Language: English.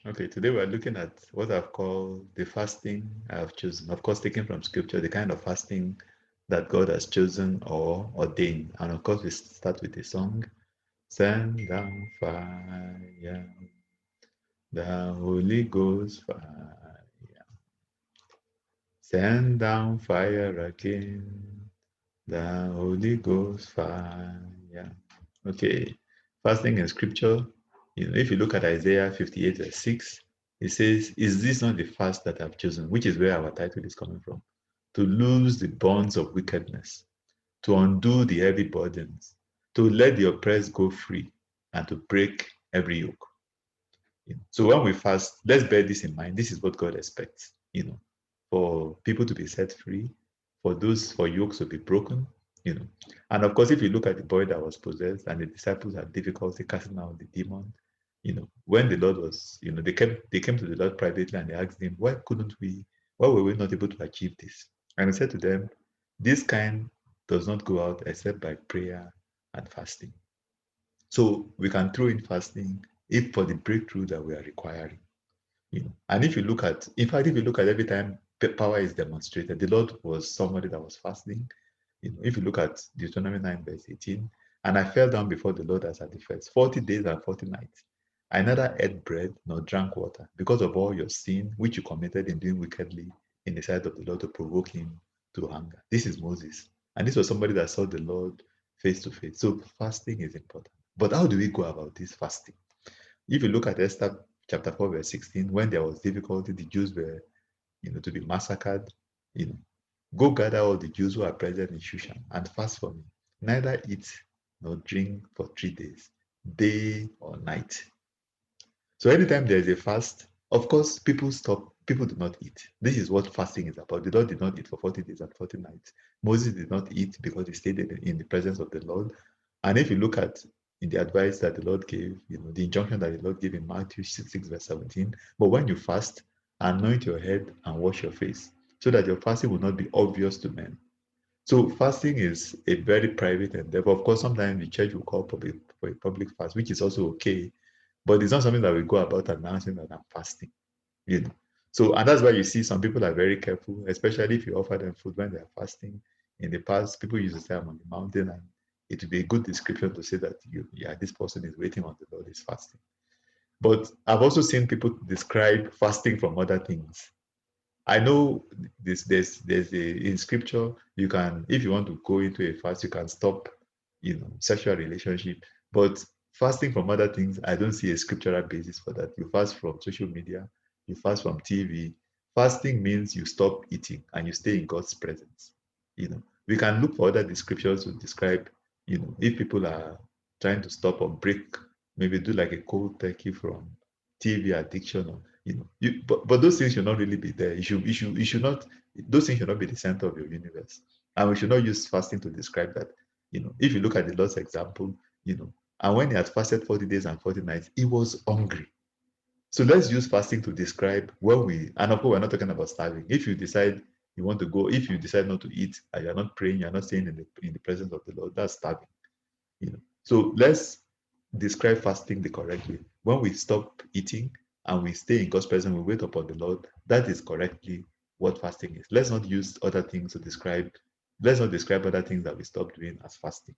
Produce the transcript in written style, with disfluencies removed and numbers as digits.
Okay, today we're looking at what I've called the fasting I have chosen. Of course, taken from scripture, the kind of fasting that God has chosen or ordained. And of course, we start with a song. Send down fire, the Holy Ghost fire. Send down fire again, the Holy Ghost fire. Okay, fasting in scripture, if you look at Isaiah 58 verse 6, it says, "Is this not the fast that I've chosen?" Which is where our title is coming from. To loose the bonds of wickedness, to undo the heavy burdens, to let the oppressed go free, and to break every yoke. So when we fast, let's bear this in mind. This is what God expects, for people to be set free, for yokes to be broken, you know. And of course, if you look at the boy that was possessed and the disciples had difficulty casting out the demon, when the Lord was, they came to the Lord privately and they asked him, why were we not able to achieve this? And he said to them, this kind does not go out except by prayer and fasting. So we can throw in fasting if for the breakthrough that we are requiring. And if you look at, in fact, if you look at every time power is demonstrated, the Lord was somebody that was fasting. If you look at Deuteronomy 9, verse 18, and I fell down before the Lord as at the first, 40 days and 40 nights. I neither ate bread nor drank water because of all your sin, which you committed in doing wickedly in the sight of the Lord to provoke him to anger. This is Moses. And this was somebody that saw the Lord face to face. So fasting is important. But how do we go about this fasting? If you look at Esther chapter 4, verse 16, when there was difficulty, the Jews were, to be massacred, you know, go gather all the Jews who are present in Shushan and fast for me. Neither eat nor drink for 3 days, day or night. So anytime there is a fast, of course, people do not eat. This is what fasting is about. The Lord did not eat for 40 days and 40 nights. Moses did not eat because he stayed in the presence of the Lord. And if you look at in the advice that the Lord gave, the injunction that the Lord gave in Matthew 6, verse 17, but when you fast, anoint your head and wash your face, so that your fasting will not be obvious to men. So fasting is a very private endeavor. Of course, sometimes the church will call for a public fast, which is also okay, but it's not something that we go about announcing that I'm fasting, you know. So, and that's why you see some people are very careful, especially if you offer them food when they are fasting. In the past, people used to say, I'm on the mountain, and it would be a good description to say that this person is waiting on the Lord, is fasting. But I've also seen people describe fasting from other things. I know there's in scripture, you can, if you want to go into a fast, you can stop, sexual relationship. But fasting from other things, I don't see a scriptural basis for that. You fast from social media, you fast from TV. Fasting means you stop eating and you stay in God's presence. We can look for other descriptions to describe, if people are trying to stop or break, maybe do like a cold turkey from TV addiction, or but those things should not really be there. You should not, those things should not be the center of your universe. And we should not use fasting to describe that. If you look at the Lord's example, and when he had fasted 40 days and 40 nights, he was hungry. So let's use fasting to describe when and of course, we're not talking about starving. If you decide you want to go, if you decide not to eat, and you're not praying, you're not staying in the presence of the Lord, that's starving. So let's describe fasting the correct way. When we stop eating and we stay in God's presence, we wait upon the Lord. That is correctly what fasting is. Let's not describe other things that we stop doing as fasting.